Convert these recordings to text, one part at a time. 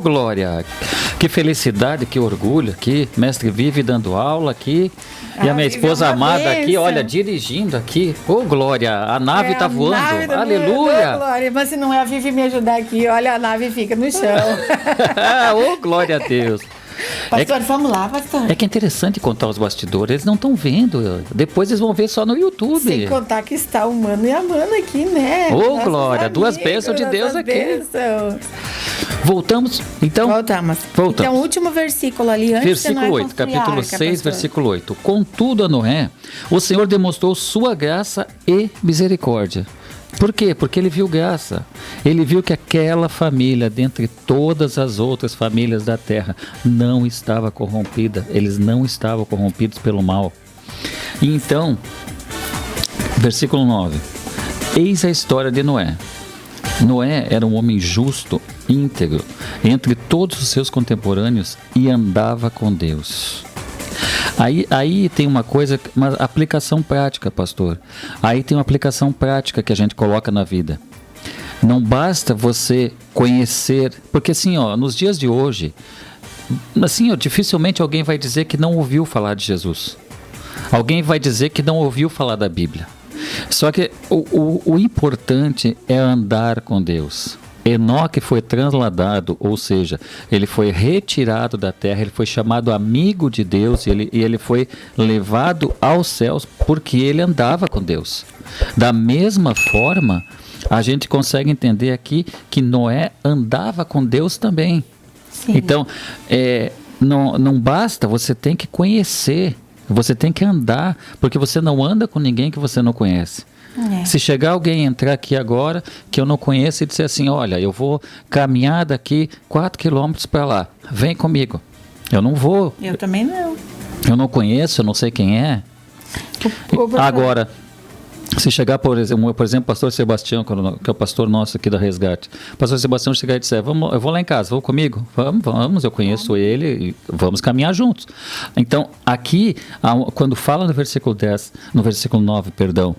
glória! Que felicidade, que orgulho aqui. Mestre Vive dando aula aqui. E a minha esposa amada aqui, olha, dirigindo aqui. Glória! A nave tá voando. Aleluia! Glória, mas se não é a Vivi me ajudar aqui, olha, a nave fica no chão. Glória a Deus! Pastor, vamos lá, pastor. É que é interessante contar os bastidores, eles não estão vendo. Depois eles vão ver só no YouTube. Sem contar que está o mano e a mana aqui, né? Glória! Duas bênçãos de Deus aqui. Bênçãos. Voltamos, então? Voltamos. Então, o último versículo ali, antes versículo 8, capítulo 6, versículo 8. Contudo, a Noé, o Senhor demonstrou sua graça e misericórdia. Por quê? Porque ele viu graça. Ele viu que aquela família, dentre todas as outras famílias da terra, não estava corrompida. Eles não estavam corrompidos pelo mal. Então, versículo 9. Eis a história de Noé. Noé era um homem justo, íntegro, entre todos os seus contemporâneos e andava com Deus. Aí tem uma aplicação prática, pastor. Aí tem uma aplicação prática que a gente coloca na vida. Não basta você conhecer, porque assim, nos dias de hoje, assim, dificilmente alguém vai dizer que não ouviu falar de Jesus. Alguém vai dizer que não ouviu falar da Bíblia. Só que o importante é andar com Deus. Enoque foi transladado, ou seja, ele foi retirado da terra, ele foi chamado amigo de Deus e ele foi levado aos céus porque ele andava com Deus. Da mesma forma, a gente consegue entender aqui que Noé andava com Deus também. Sim. Então, não basta, você tem que conhecer, você tem que andar, porque você não anda com ninguém que você não conhece. Se chegar alguém entrar aqui agora que eu não conheço e disser assim, olha, eu vou caminhar daqui 4 quilômetros para lá, vem comigo. Eu não vou. Eu também não. Eu não conheço, eu não sei quem é. Agora, se chegar, por exemplo, o pastor Sebastião, que é o pastor nosso aqui da Resgate, o pastor Sebastião chegar e disser, eu vou lá em casa, vou comigo? Vamos, eu conheço ele, e vamos caminhar juntos. Então, aqui, quando fala no versículo 10, no versículo 9, perdão,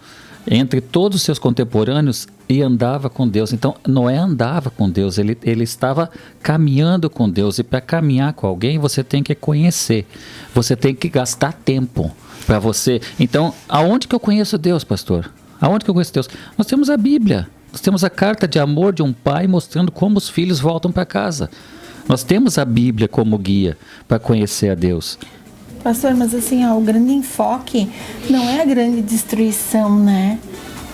entre todos os seus contemporâneos e andava com Deus. Então, Noé andava com Deus, ele estava caminhando com Deus. E para caminhar com alguém, você tem que conhecer, você tem que gastar tempo para você. Então, aonde que eu conheço Deus, pastor? Aonde que eu conheço Deus? Nós temos a Bíblia, nós temos a carta de amor de um pai mostrando como os filhos voltam para casa. Nós temos a Bíblia como guia para conhecer a Deus. Pastor, mas assim, o grande enfoque não é a grande destruição, né,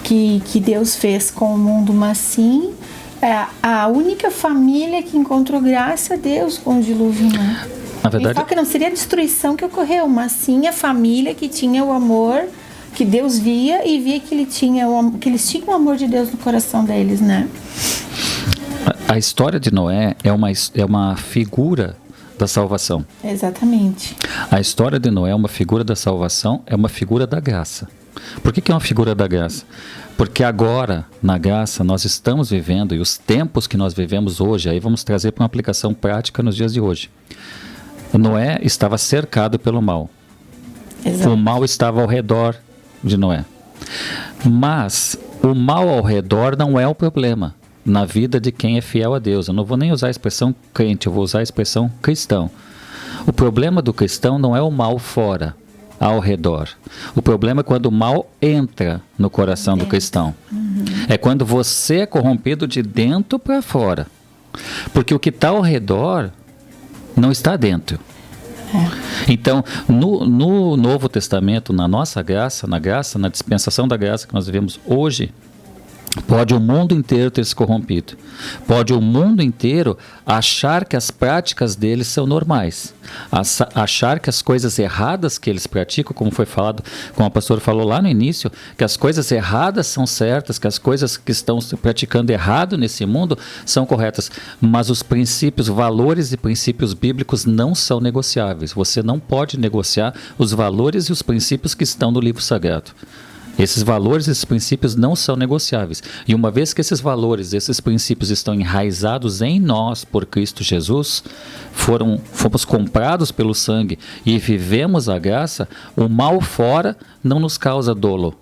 que Deus fez com o mundo, mas sim é a única família que encontrou graça a Deus com o dilúvio, né? Na verdade, o enfoque não seria a destruição que ocorreu, mas sim a família que tinha o amor que Deus via e via que eles tinham o amor de Deus no coração deles, né? A história de Noé é uma figura da salvação. Exatamente. A história de Noé é uma figura da salvação, é uma figura da graça. Por que é uma figura da graça? Porque agora, na graça, nós estamos vivendo, e os tempos que nós vivemos hoje, aí vamos trazer para uma aplicação prática nos dias de hoje. Noé estava cercado pelo mal. Exato. O mal estava ao redor de Noé. Mas o mal ao redor não é o problema na vida de quem é fiel a Deus. Eu não vou nem usar a expressão crente, eu vou usar a expressão cristão. O problema do cristão não é o mal fora, ao redor. O problema é quando o mal entra no coração do cristão. É quando você é corrompido de dentro para fora. Porque o que está ao redor não está dentro. Então, no Novo Testamento, na nossa graça, na dispensação da graça que nós vivemos hoje, pode o mundo inteiro ter se corrompido. Pode o mundo inteiro achar que as práticas deles são normais. Achar que as coisas erradas que eles praticam, como foi falado, como a pastora falou lá no início, que as coisas erradas são certas, que as coisas que estão se praticando errado nesse mundo são corretas. Mas os princípios, valores e princípios bíblicos não são negociáveis. Você não pode negociar os valores e os princípios que estão no livro sagrado. Esses valores, esses princípios não são negociáveis. E uma vez que esses valores, esses princípios estão enraizados em nós por Cristo Jesus, fomos comprados pelo sangue e vivemos a graça, o mal fora não nos causa dolo.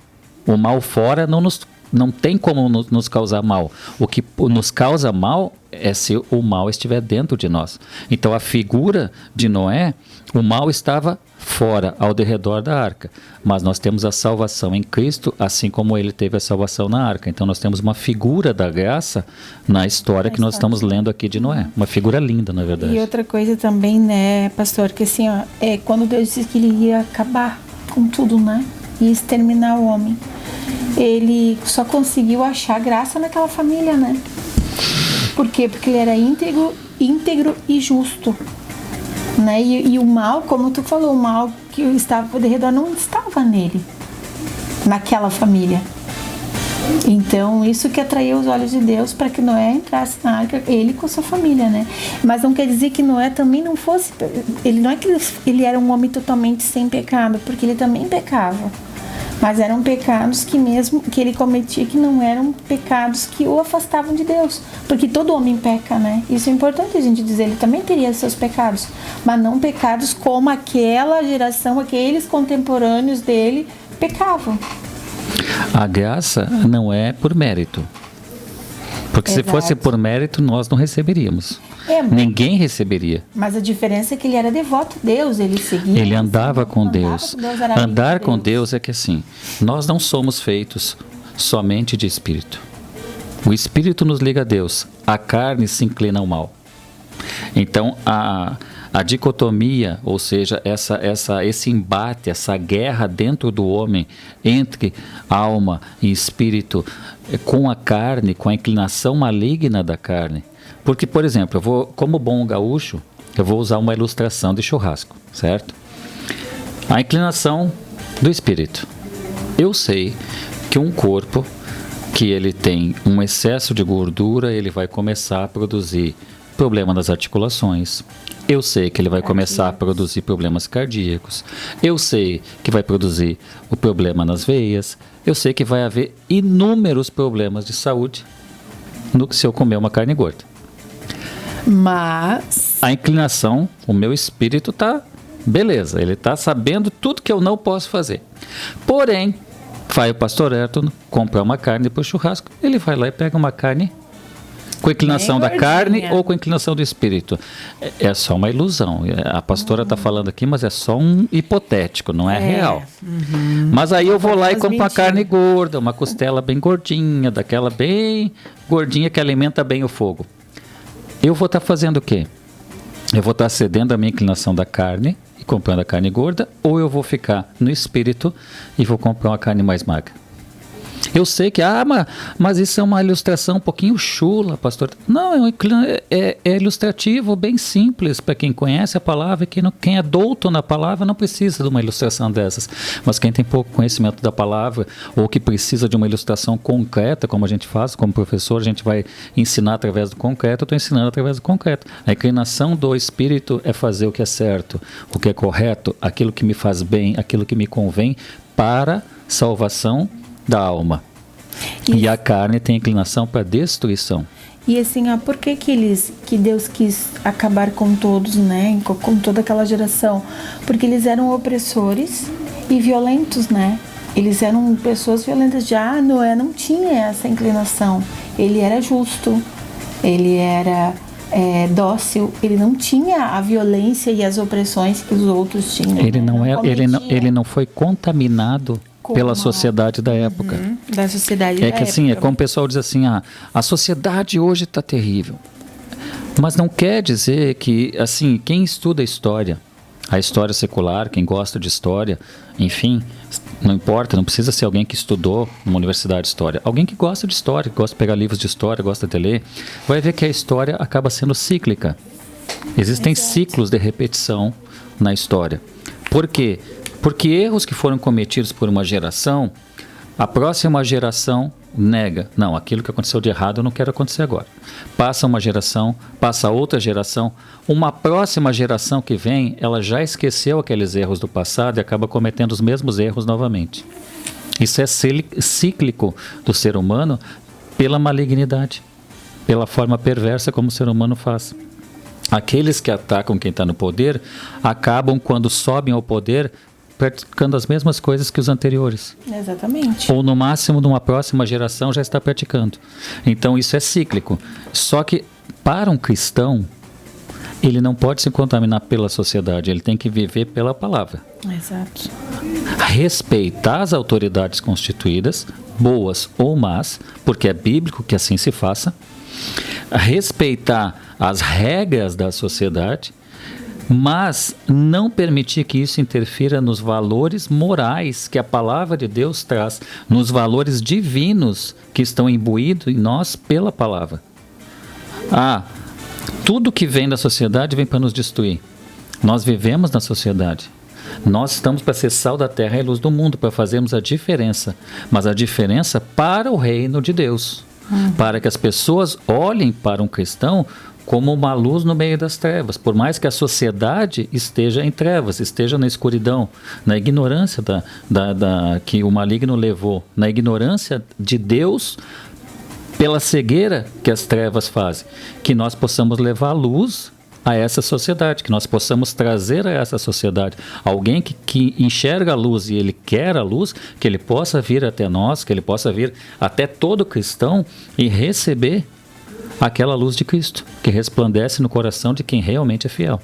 O mal fora não nos não tem como nos causar mal. O que nos causa mal é se o mal estiver dentro de nós. Então a figura de Noé, o mal estava fora, ao derredor da arca. Mas nós temos a salvação em Cristo, assim como ele teve a salvação na arca. Então nós temos uma figura da graça na história que nós estamos lendo aqui de Noé. Uma figura linda, na verdade. E outra coisa também, né, pastor, que assim, ó, quando Deus disse que ele ia acabar com tudo, né, e exterminar o homem, ele só conseguiu achar graça naquela família, né? Por quê? Porque ele era íntegro e justo, né? E o mal, como tu falou, o mal que estava por redor não estava nele, naquela família. Então, isso que atraiu os olhos de Deus para que Noé entrasse na arca, ele com a sua família, né? Mas não quer dizer que Noé também não fosse... Não é que ele era um homem totalmente sem pecado, porque ele também pecava. Mas eram pecados que mesmo que ele cometia, que não eram pecados que o afastavam de Deus. Porque todo homem peca, né? Isso é importante a gente dizer. Ele também teria seus pecados. Mas não pecados como aquela geração, aqueles contemporâneos dele pecavam. A graça não é por mérito. Porque se fosse por mérito, nós não receberíamos. Ninguém receberia. Mas a diferença é que ele era devoto a Deus, ele seguia. Ele andava com Deus. Andar com Deus é que assim, nós não somos feitos somente de espírito. O espírito nos liga a Deus, a carne se inclina ao mal. Então, a dicotomia, ou seja, esse embate, essa guerra dentro do homem entre alma e espírito, com a carne, com a inclinação maligna da carne. Porque, por exemplo, como bom gaúcho, eu vou usar uma ilustração de churrasco, certo? A inclinação do espírito. Eu sei que um corpo que ele tem um excesso de gordura, ele vai começar a produzir problema nas articulações. Eu sei que ele vai começar a produzir problemas cardíacos. Eu sei que vai produzir o problema nas veias. Eu sei que vai haver inúmeros problemas de saúde se eu comer uma carne gorda. Mas a inclinação, o meu espírito tá beleza, ele tá sabendo tudo que eu não posso fazer. Porém, vai o pastor Ayrton comprar uma carne para o churrasco, ele vai lá e pega uma carne com a inclinação da carne ou com a inclinação do espírito. É só uma ilusão. A pastora está falando aqui, mas é só um hipotético, não é real. Mas aí eu vou lá e compro uma carne gorda, uma costela bem gordinha, daquela bem gordinha que alimenta bem o fogo. Eu vou estar fazendo o quê? Eu vou estar cedendo a minha inclinação da carne e comprando a carne gorda, ou eu vou ficar no espírito e vou comprar uma carne mais magra? Eu sei que, mas isso é uma ilustração um pouquinho chula, pastor. Não, é ilustrativo, bem simples, para quem conhece a palavra, quem é douto na palavra não precisa de uma ilustração dessas. Mas quem tem pouco conhecimento da palavra, ou que precisa de uma ilustração concreta, como a gente faz, como professor, a gente vai ensinar através do concreto, eu estou ensinando através do concreto. A inclinação do espírito é fazer o que é certo, o que é correto, aquilo que me faz bem, aquilo que me convém para salvação da alma. E a carne tem inclinação para destruição. E assim, por que Deus quis acabar com todos, né? Com toda aquela geração? Porque eles eram opressores e violentos, né? Eles eram pessoas violentas. Já Noé não tinha essa inclinação. Ele era justo, ele era dócil, ele não tinha a violência e as opressões que os outros tinham. Ele não foi contaminado pela sociedade da época. Da sociedade da época. É que assim, é como o pessoal diz assim, a sociedade hoje está terrível. Mas não quer dizer que, assim, quem estuda a história secular, quem gosta de história, enfim, não importa, não precisa ser alguém que estudou numa universidade de história. Alguém que gosta de história, que gosta de pegar livros de história, gosta de ler, vai ver que a história acaba sendo cíclica. Existem ciclos de repetição na história. Por quê? Porque erros que foram cometidos por uma geração, a próxima geração nega. Não, aquilo que aconteceu de errado eu não quero acontecer agora. Passa uma geração, passa outra geração, uma próxima geração que vem, ela já esqueceu aqueles erros do passado e acaba cometendo os mesmos erros novamente. Isso é cíclico do ser humano pela malignidade, pela forma perversa como o ser humano faz. Aqueles que atacam quem está no poder, acabam, quando sobem ao poder, praticando as mesmas coisas que os anteriores. Exatamente. Ou no máximo, numa próxima geração já está praticando. Então isso é cíclico. Só que para um cristão, ele não pode se contaminar pela sociedade, ele tem que viver pela palavra. Exato. Respeitar as autoridades constituídas, boas ou más, porque é bíblico que assim se faça. Respeitar as regras da sociedade, mas não permitir que isso interfira nos valores morais que a palavra de Deus traz, nos valores divinos que estão imbuídos em nós pela palavra. Tudo que vem da sociedade vem para nos destruir. Nós vivemos na sociedade. Nós estamos para ser sal da terra e luz do mundo, para fazermos a diferença. Mas a diferença para o reino de Deus. Para que as pessoas olhem para um cristão como uma luz no meio das trevas. Por mais que a sociedade esteja em trevas, esteja na escuridão, na ignorância que o maligno levou, na ignorância de Deus, pela cegueira que as trevas fazem, que nós possamos levar luz a essa sociedade, que nós possamos trazer a essa sociedade alguém que enxerga a luz e ele quer a luz, que ele possa vir até nós, que ele possa vir até todo cristão e receber aquela luz de Cristo, que resplandece no coração de quem realmente é fiel.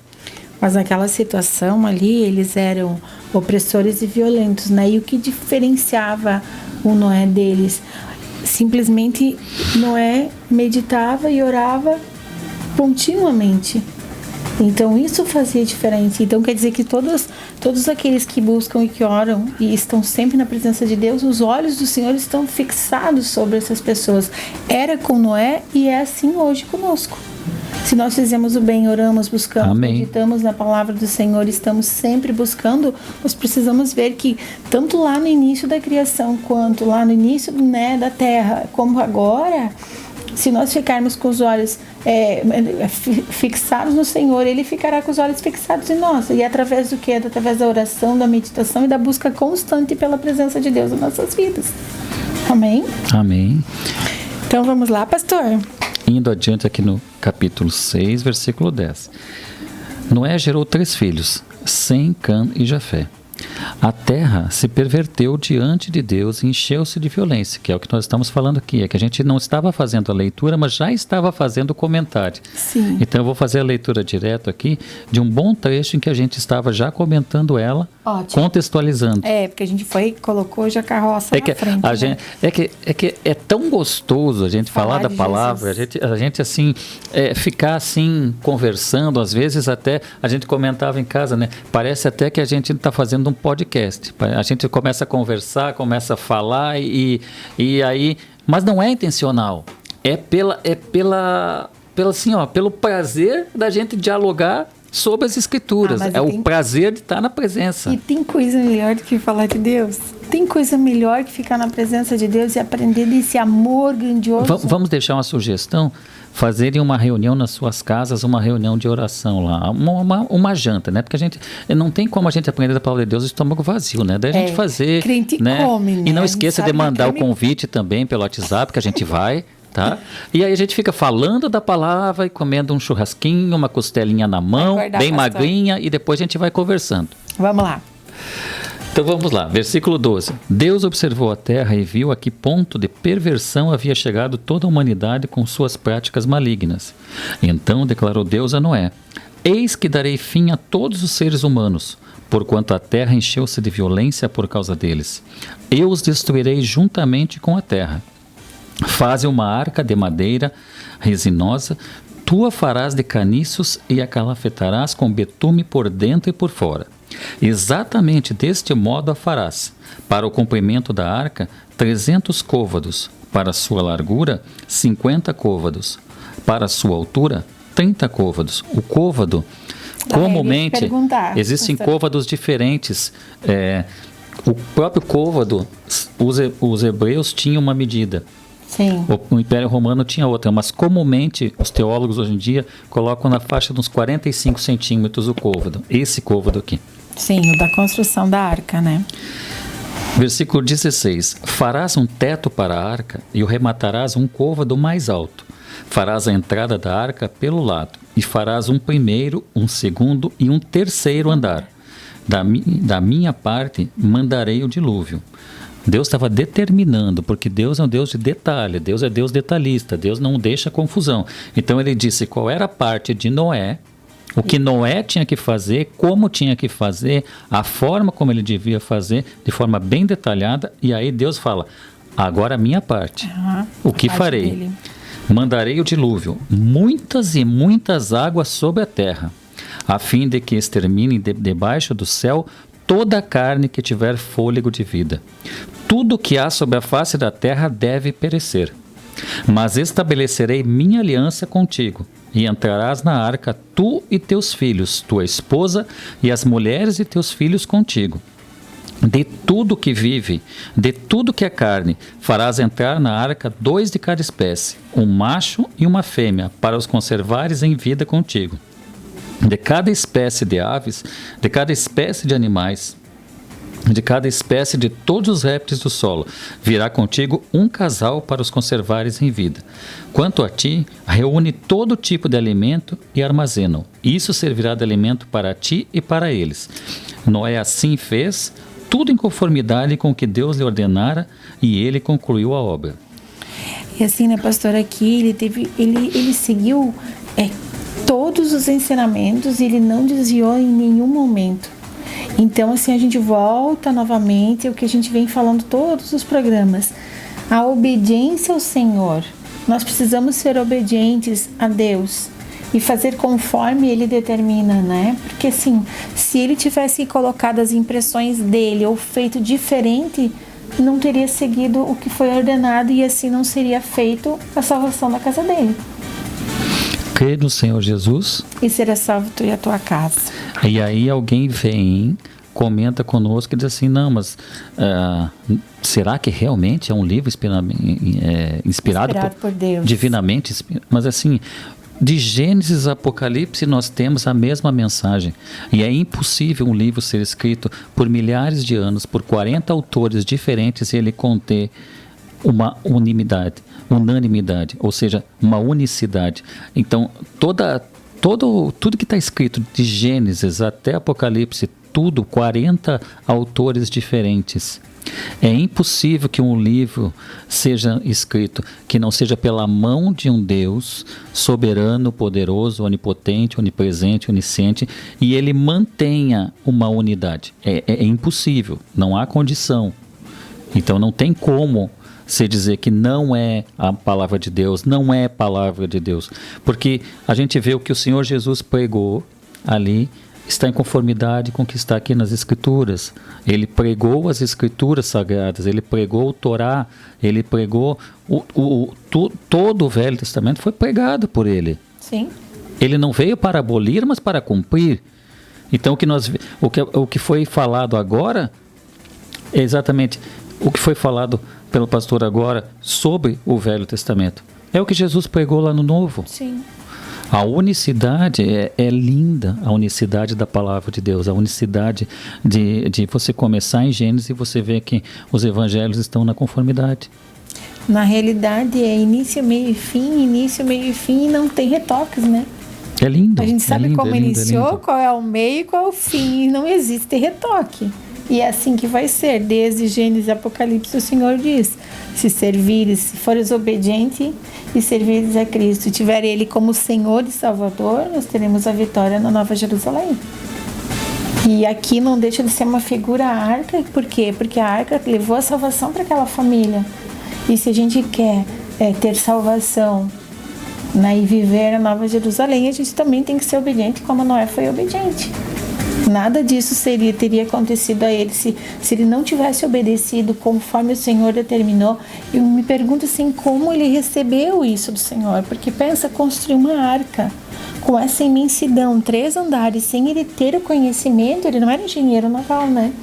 Mas naquela situação ali, eles eram opressores e violentos, né? E o que diferenciava o Noé deles? Simplesmente Noé meditava e orava continuamente. Então isso fazia diferença. Então quer dizer que todos aqueles que buscam e que oram e estão sempre na presença de Deus, os olhos do Senhor estão fixados sobre essas pessoas. Era com Noé e é assim hoje conosco. Se nós fizemos o bem, oramos, buscamos, Amém. meditamos na palavra do Senhor, estamos sempre buscando, nós precisamos ver que tanto lá no início da criação, quanto lá no início, né, da terra, como agora, se nós ficarmos com os olhos fixados no Senhor, Ele ficará com os olhos fixados em nós. E através do quê? Através da oração, da meditação e da busca constante pela presença de Deus em nossas vidas. Amém? Amém. Então vamos lá, pastor. Indo adiante aqui no capítulo 6, versículo 10. Noé gerou 3 filhos, Sem, Cã e Jafé. A terra se perverteu diante de Deus e encheu-se de violência, que é o que nós estamos falando aqui. É que a gente não estava fazendo a leitura, mas já estava fazendo o comentário. Sim. Então eu vou fazer a leitura direto aqui de um bom trecho em que a gente estava já comentando ela, ótimo, contextualizando. Porque a gente colocou já a carroça na frente. É tão gostoso a gente falar da palavra, a gente assim, ficar assim, conversando, às vezes até, a gente comentava em casa, né? Parece até que a gente está fazendo um podcast. A gente começa a conversar, começa a falar e aí, mas não é intencional. É pelo prazer da gente dialogar sobre as escrituras. O prazer de estar na presença. E tem coisa melhor do que falar de Deus? Tem coisa melhor que ficar na presença de Deus e aprender desse amor grandioso? Vamos deixar uma sugestão? Fazerem uma reunião nas suas casas, uma reunião de oração lá, uma janta, né? Porque a gente não tem como a gente aprender da palavra de Deus de estômago vazio, né? Daí a gente fazer, crente né? Come, né? E não esqueça de mandar o convite também pelo WhatsApp, que a gente vai, tá? E aí a gente fica falando da palavra e comendo um churrasquinho, uma costelinha na mão, bem magrinha, e depois a gente vai conversando. Vamos lá. Então vamos lá, versículo 12. Deus observou a terra e viu a que ponto de perversão havia chegado toda a humanidade com suas práticas malignas. Então declarou Deus a Noé: Eis que darei fim a todos os seres humanos, porquanto a terra encheu-se de violência por causa deles. Eu os destruirei juntamente com a terra. Faze uma arca de madeira resinosa, tu a farás de caniços e a calafetarás com betume por dentro e por fora. Exatamente deste modo a farás. Para o comprimento da arca, 300 côvados. Para a sua largura, 50 côvados. Para a sua altura, 30 côvados. O côvado, comumente, existem côvados diferentes. O próprio côvado, os hebreus tinham uma medida. Sim. O Império Romano tinha outra, mas comumente os teólogos hoje em dia colocam na faixa de uns 45 centímetros o côvado. Esse côvado aqui. Sim, o da construção da arca, né? Versículo 16. Farás um teto para a arca e o rematarás um côvado mais alto. Farás a entrada da arca pelo lado e farás um primeiro, um segundo e um terceiro andar. da minha parte mandarei o dilúvio. Deus estava determinando, porque Deus é um Deus de detalhe, Deus é Deus detalhista, Deus não deixa confusão. Então ele disse qual era a parte de Noé, o que Noé tinha que fazer, como tinha que fazer, a forma como ele devia fazer, de forma bem detalhada, e aí Deus fala, agora a minha parte, o que farei? Dele. Mandarei o dilúvio, muitas e muitas águas sobre a terra, a fim de que exterminem debaixo do céu toda a carne que tiver fôlego de vida. Tudo que há sobre a face da terra deve perecer. Mas estabelecerei minha aliança contigo, e entrarás na arca tu e teus filhos, tua esposa e as mulheres de teus filhos contigo. De tudo que vive, de tudo que é carne, farás entrar na arca 2 de cada espécie, um macho e uma fêmea, para os conservares em vida contigo. De cada espécie de aves, de cada espécie de animais, de cada espécie de todos os répteis do solo, virá contigo um casal para os conservares em vida. Quanto a ti, reúne todo tipo de alimento e armazena-o. Isso servirá de alimento para ti e para eles. Noé assim fez, tudo em conformidade com o que Deus lhe ordenara, e ele concluiu a obra. E assim, né, pastor, aqui ele seguiu todos os ensinamentos, e ele não desviou em nenhum momento. Então, assim, a gente volta novamente ao que a gente vem falando todos os programas. A obediência ao Senhor. Nós precisamos ser obedientes a Deus e fazer conforme Ele determina, né? Porque, assim, se Ele tivesse colocado as impressões dele ou feito diferente, não teria seguido o que foi ordenado, e assim não seria feito a salvação da casa dele. Crê no Senhor Jesus e será salvo tu e a tua casa. E aí alguém vem, comenta conosco e diz assim, não, mas será que realmente é um livro inspirado por Deus? Divinamente? Mas assim, de Gênesis a Apocalipse nós temos a mesma mensagem. E é impossível um livro ser escrito por milhares de anos, por 40 autores diferentes, e ele conter uma unanimidade, ou seja, uma unicidade. Então, tudo que está escrito de Gênesis até Apocalipse, tudo, 40 autores diferentes. É impossível que um livro seja escrito que não seja pela mão de um Deus soberano, poderoso, onipotente, onipresente, onisciente, e ele mantenha uma unidade. É impossível, não há condição. Então não tem como se dizer que não é a palavra de Deus, não é palavra de Deus. Porque a gente vê o que o Senhor Jesus pregou ali, está em conformidade com o que está aqui nas Escrituras. Ele pregou as Escrituras sagradas, ele pregou o Torá, ele pregou todo o Velho Testamento foi pregado por ele. Sim. Ele não veio para abolir, mas para cumprir. Então o que foi falado agora é exatamente o que foi falado pelo pastor agora sobre o Velho Testamento. É o que Jesus pregou lá no Novo. Sim. A unicidade é linda, a unicidade da palavra de Deus, a unicidade de você começar em Gênesis e você ver que os evangelhos estão na conformidade. Na realidade é início, meio e fim, e não tem retoques, né? É lindo. A gente sabe como iniciou, qual é o meio e qual é o fim, e não existe retoque. E é assim que vai ser, desde Gênesis e Apocalipse o Senhor diz, se servires, se fores obediente e servires a Cristo, e tiver Ele como Senhor e Salvador, nós teremos a vitória na Nova Jerusalém. E aqui não deixa de ser uma figura a arca, por quê? Porque a arca levou a salvação para aquela família. E se a gente quer ter salvação, né, e viver a Nova Jerusalém, a gente também tem que ser obediente como Noé foi obediente. Nada disso teria acontecido a ele se ele não tivesse obedecido conforme o Senhor determinou. Eu me pergunto assim, como ele recebeu isso do Senhor? Porque pensa, construir uma arca com essa imensidão, 3 andares, sem ele ter o conhecimento, ele não era engenheiro naval, né?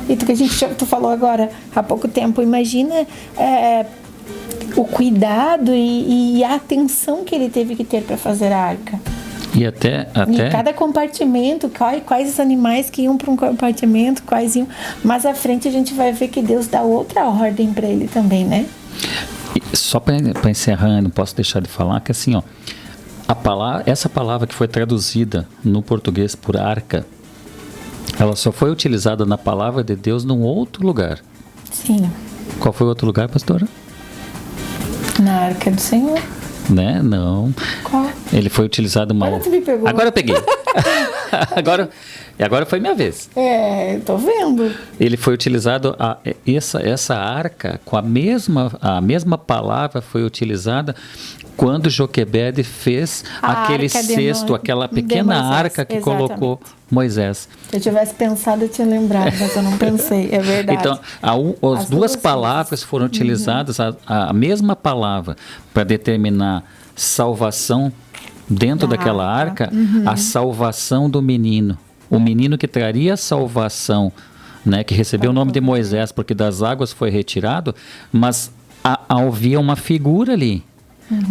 E tu falou agora há pouco tempo, imagina o cuidado e a atenção que ele teve que ter para fazer a arca. E até... Em cada compartimento, quais os animais que iam para um compartimento, quais iam... Mas à frente a gente vai ver que Deus dá outra ordem para ele também, né? E só para encerrar, não posso deixar de falar que assim, ó, essa palavra que foi traduzida no português por arca, Ela só foi utilizada na palavra de Deus num outro lugar. Sim. Qual foi o outro lugar, pastora? Na Arca do Senhor. Né? Não. Qual? Ele foi utilizado uma... Agora tu me pegou. Agora eu peguei. Agora foi minha vez. Tô vendo. Ele foi utilizado, essa arca, com a mesma palavra foi utilizada quando Joquebede fez aquele cesto, aquela pequena arca que colocou Moisés. Se eu tivesse pensado, eu tinha lembrado, mas eu não pensei, é verdade. Então, as duas palavras foram utilizadas, a mesma palavra, para determinar salvação dentro daquela arca, a salvação do menino. O menino que traria a salvação, né, que recebeu o nome de Moisés, porque das águas foi retirado, mas havia uma figura ali.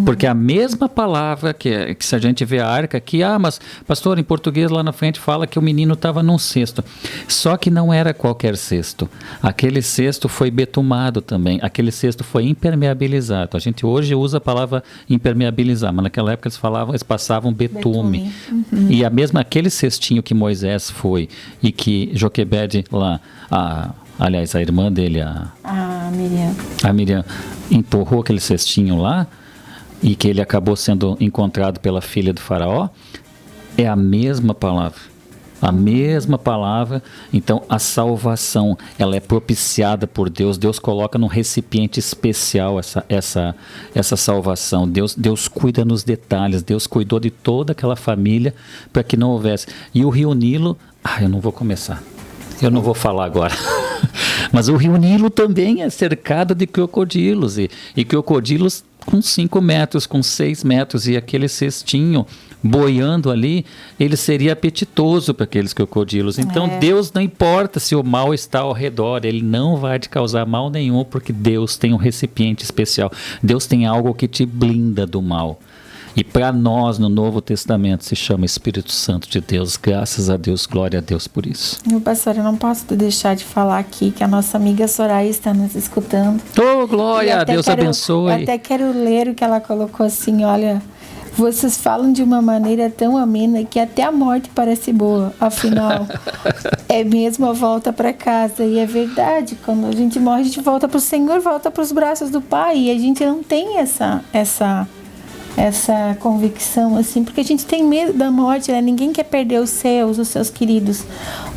Porque a mesma palavra que se a gente vê a arca aqui, mas pastor, em português lá na frente fala que o menino estava num cesto. Só que não era qualquer cesto. Aquele cesto foi betumado também. Aquele cesto foi impermeabilizado. A gente hoje usa a palavra impermeabilizar, mas naquela época eles passavam betume. E aquele cestinho que Moisés foi e que Joquebede lá, aliás, a irmã dele, a Miriam, empurrou aquele cestinho lá, e que ele acabou sendo encontrado pela filha do faraó, é a mesma palavra. A mesma palavra. Então, a salvação, ela é propiciada por Deus. Deus coloca num recipiente especial essa salvação. Deus cuida nos detalhes. Deus cuidou de toda aquela família para que não houvesse. E o Rio Nilo... eu não vou começar. Eu não vou falar agora. Mas o Rio Nilo também é cercado de crocodilos. E crocodilos com 5 metros, com 6 metros, e aquele cestinho boiando ali, ele seria apetitoso para aqueles crocodilos. Então Deus, não importa se o mal está ao redor, ele não vai te causar mal nenhum, porque Deus tem um recipiente especial. Deus tem algo que te blinda do mal. E para nós, no Novo Testamento, se chama Espírito Santo de Deus. Graças a Deus, glória a Deus por isso. Meu pastor, eu não posso deixar de falar aqui que a nossa amiga Soraya está nos escutando. Glória, Deus abençoe. Eu até quero ler o que ela colocou assim, olha... Vocês falam de uma maneira tão amena que até a morte parece boa. Afinal, é mesmo a volta para casa. E é verdade, quando a gente morre, a gente volta para o Senhor, volta para os braços do Pai. E a gente não tem essa convicção, assim, porque a gente tem medo da morte, né? Ninguém quer perder os seus queridos.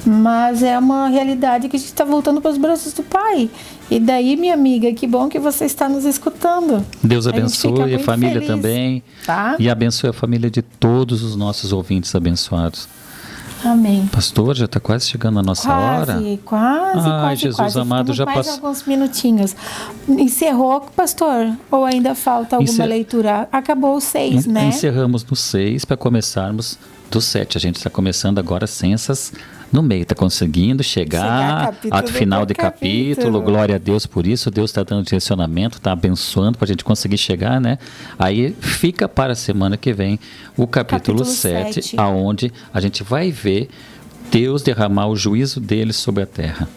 Mas é uma realidade que a gente está voltando para os braços do Pai. E daí, minha amiga, que bom que você está nos escutando. Deus abençoe a família feliz, também. Tá? E abençoe a família de todos os nossos ouvintes abençoados. Amém. Pastor, já está quase chegando a nossa hora. Quase. Jesus amado, já passou. Mais alguns minutinhos. Encerrou, pastor? Ou ainda falta alguma leitura? Acabou o 6, né? Encerramos no 6 para começarmos do 7. A gente está começando agora sem essas no meio. Está conseguindo chegar ao final de capítulo. Glória a Deus por isso. Deus está dando direcionamento, está abençoando para a gente conseguir chegar, né? Aí fica para a semana que vem o capítulo 7, aonde a gente vai ver Deus derramar o juízo dele sobre a terra.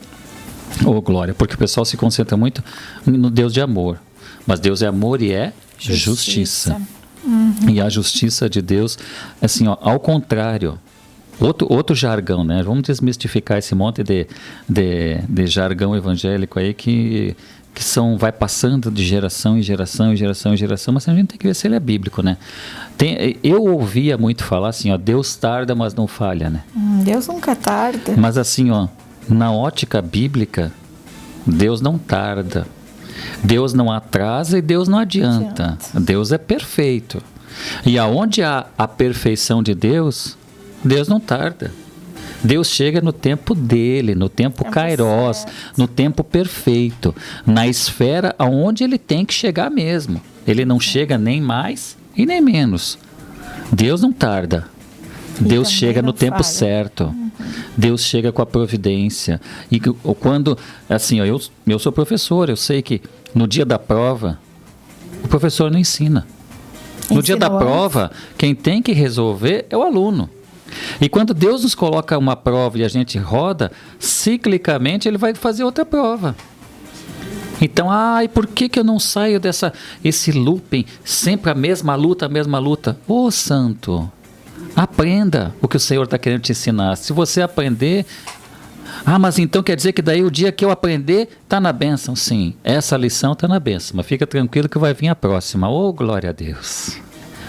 Glória, porque o pessoal se concentra muito no Deus de amor. Mas Deus é amor e é justiça. E a justiça de Deus, assim, ao contrário. Outro jargão, né? Vamos desmistificar esse monte de jargão evangélico aí que vai passando de geração em geração, mas a gente tem que ver se ele é bíblico, né? Eu ouvia muito falar assim, Deus tarda, mas não falha, né? Deus nunca tarda. Mas assim, na ótica bíblica, Deus não tarda. Deus não atrasa e Deus não adianta. Deus é perfeito. E aonde há a perfeição de Deus, Deus não tarda. Deus chega no tempo dele, no tempo kairos, no tempo perfeito, na esfera aonde ele tem que chegar mesmo. Ele não chega nem mais e nem menos. Deus não tarda. Deus chega no tempo certo. Deus chega com a providência. E quando, assim, eu sou professor, eu sei que no dia da prova, o professor não ensina. No dia da prova, quem tem que resolver é o aluno. E quando Deus nos coloca uma prova e a gente roda, ciclicamente ele vai fazer outra prova. Então, e por que eu não saio esse looping, sempre a mesma luta, Ô santo, Aprenda o que o Senhor está querendo te ensinar. Se você aprender... mas então quer dizer que daí o dia que eu aprender, está na bênção? Sim, essa lição está na bênção, mas fica tranquilo que vai vir a próxima. Oh, glória a Deus!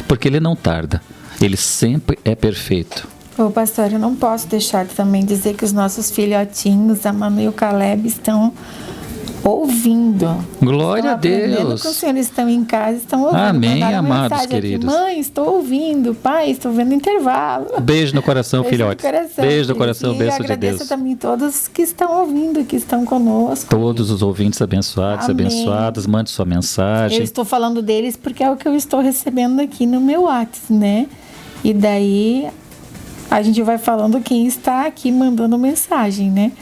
Porque Ele não tarda, Ele sempre é perfeito. Ô pastor, eu não posso deixar de também dizer que os nossos filhotinhos, a Manu e o Caleb, estão ouvindo. Glória a Deus. Com o Senhor, estão em casa, estão ouvindo. Amém, amados queridos. Aqui, mãe, estou ouvindo. Pai, estou vendo intervalo. Beijo no coração, filhotes. Beijo no coração, bênção de Deus. E agradeço também todos que estão ouvindo, que estão conosco. Todos os ouvintes abençoados, Amém. Abençoadas, mande sua mensagem. Eu estou falando deles porque é o que eu estou recebendo aqui no meu WhatsApp, né? E daí a gente vai falando quem está aqui mandando mensagem, né?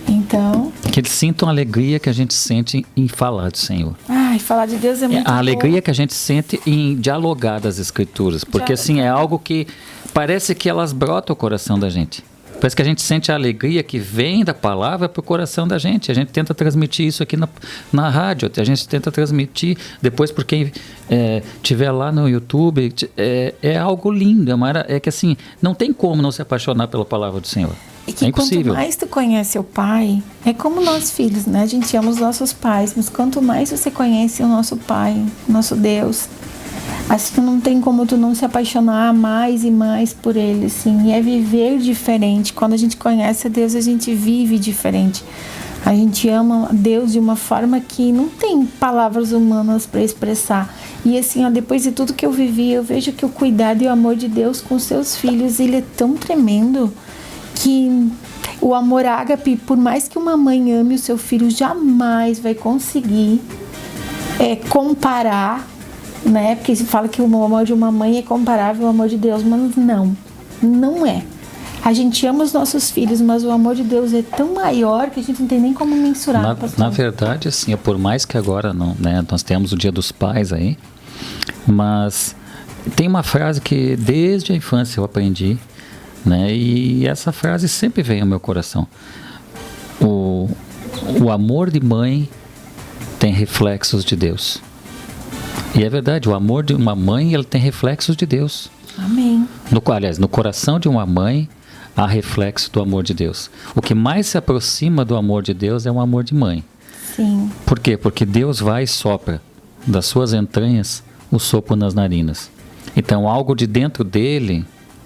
Então... Que eles sintam a alegria que a gente sente em falar do Senhor. Ai, falar de Deus é muito bom. A alegria que a gente sente em dialogar das Escrituras. Porque assim, é algo que parece que elas brotam o coração da gente. Parece que a gente sente a alegria que vem da palavra para o coração da gente. A gente tenta transmitir isso aqui na rádio. A gente tenta transmitir depois por quem estiver lá no YouTube. É algo lindo. É que assim, não tem como não se apaixonar pela palavra do Senhor. E que é impossível. Quanto mais tu conhece o pai, é como nós filhos, né? A gente ama os nossos pais, mas quanto mais você conhece o nosso pai, nosso Deus, assim não tem como tu não se apaixonar mais e mais por ele, assim. E é viver diferente. Quando a gente conhece a Deus, a gente vive diferente. A gente ama Deus de uma forma que não tem palavras humanas para expressar. E assim, depois de tudo que eu vivi, eu vejo que o cuidado e o amor de Deus com seus filhos, ele é tão tremendo, que o amor ágape, por mais que uma mãe ame o seu filho, jamais vai conseguir comparar, né? Porque se fala que o amor de uma mãe é comparável ao amor de Deus, mas não é. A gente ama os nossos filhos, mas o amor de Deus é tão maior que a gente não tem nem como mensurar. Na verdade, assim, por mais que agora não, né, nós temos o Dia dos Pais aí, mas tem uma frase que desde a infância eu aprendi, né? E essa frase sempre vem ao meu coração. O amor de mãe tem reflexos de Deus. E é verdade, o amor de uma mãe, ele tem reflexos de Deus. Amém. Aliás, no coração de uma mãe há reflexo do amor de Deus. O que mais se aproxima do amor de Deus é o amor de mãe. Sim. Por quê? Porque Deus vai e sopra das suas entranhas o sopro nas narinas. Então algo de dentro dele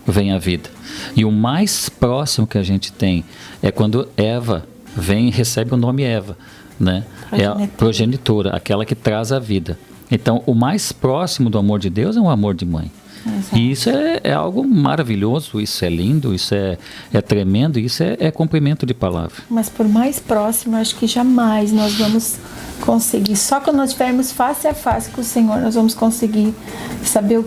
vem a vida. E o mais próximo que a gente tem é quando Eva vem e recebe o nome Eva, né? É a progenitora, aquela que traz a vida. Então, o mais próximo do amor de Deus é o amor de mãe. Exato. E isso é algo maravilhoso, isso é lindo, isso é tremendo, isso é cumprimento de palavra. Mas por mais próximo, acho que jamais nós vamos conseguir. Só quando nós estivermos face a face com o Senhor, nós vamos conseguir saber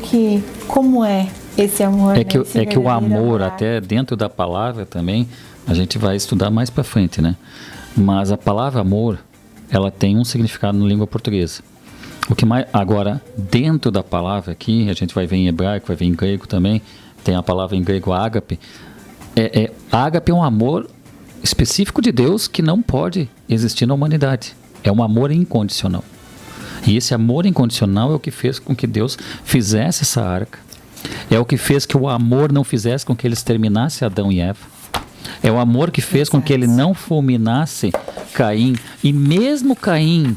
como é esse amor. Que o amor, até dentro da palavra também, a gente vai estudar mais para frente, né? Mas a palavra amor, ela tem um significado na língua portuguesa. O que mais, agora, dentro da palavra aqui, a gente vai ver em hebraico, vai ver em grego também, tem a palavra em grego ágape. Ágape é um amor específico de Deus que não pode existir na humanidade. É um amor incondicional. E esse amor incondicional é o que fez com que Deus fizesse essa arca. É o que fez que o amor não fizesse com que eles terminassem Adão e Eva. É o amor que fez com que ele não fulminasse Caim. E mesmo Caim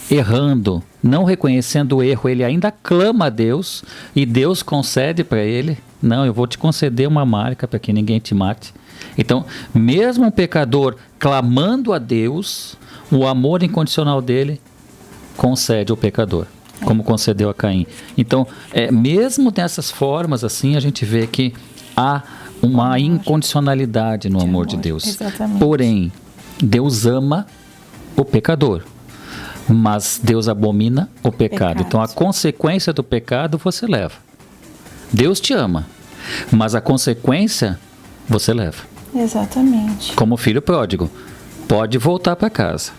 errando, não reconhecendo o erro, ele ainda clama a Deus e Deus concede para ele: não, eu vou te conceder uma marca para que ninguém te mate. Então, mesmo um pecador clamando a Deus, o amor incondicional dele concede ao pecador, como concedeu a Caim. Então, mesmo dessas formas assim, a gente vê que há uma incondicionalidade no amor de Deus. Exatamente. Porém, Deus ama o pecador, mas Deus abomina o pecado. Então, a consequência do pecado você leva. Deus te ama, mas a consequência você leva. Exatamente. Como o filho pródigo, pode voltar para casa,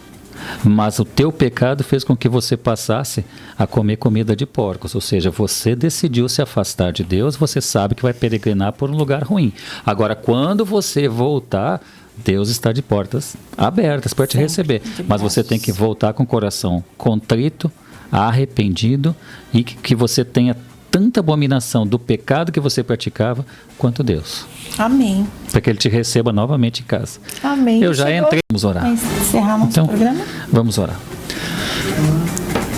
mas o teu pecado fez com que você passasse a comer comida de porcos. Ou seja, você decidiu se afastar de Deus, você sabe que vai peregrinar por um lugar ruim. Agora, quando você voltar, Deus está de portas abertas para te receber. Mas você tem que voltar com o coração contrito, arrependido, e que você tenha tanta abominação do pecado que você praticava, quanto Deus. Amém. Para que Ele te receba novamente em casa. Amém. Eu já entrei. Vamos orar. Vai encerrar nosso programa? Vamos orar.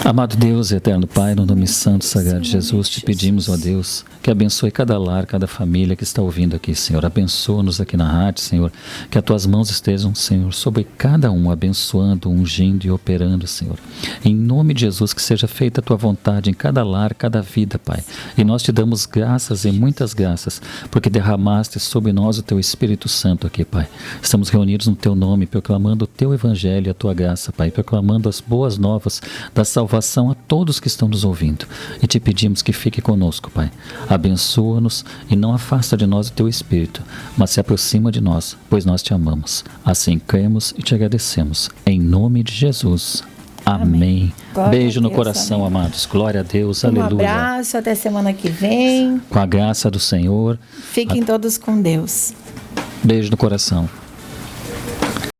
Amado Deus, eterno Pai, no nome santo, sagrado de Jesus, te pedimos, ó Deus, que abençoe cada lar, cada família que está ouvindo aqui, Senhor. Abençoa-nos aqui na rádio, Senhor. Que as tuas mãos estejam, Senhor, sobre cada um, abençoando, ungindo e operando, Senhor. Em nome de Jesus, que seja feita a tua vontade em cada lar, cada vida, Pai. E nós te damos graças e muitas graças, porque derramaste sobre nós o teu Espírito Santo aqui, Pai. Estamos reunidos no teu nome, proclamando o teu evangelho e a tua graça, Pai. Proclamando as boas novas da salvação a todos que estão nos ouvindo. E te pedimos que fique conosco, Pai. Abençoa-nos e não afasta de nós o teu Espírito, mas se aproxima de nós, pois nós te amamos. Assim cremos e te agradecemos. Em nome de Jesus. Amém. Beijo no coração, amém. Amados. Glória a Deus. Aleluia. Um abraço. Até semana que vem. Com a graça do Senhor. Fiquem todos com Deus. Beijo no coração.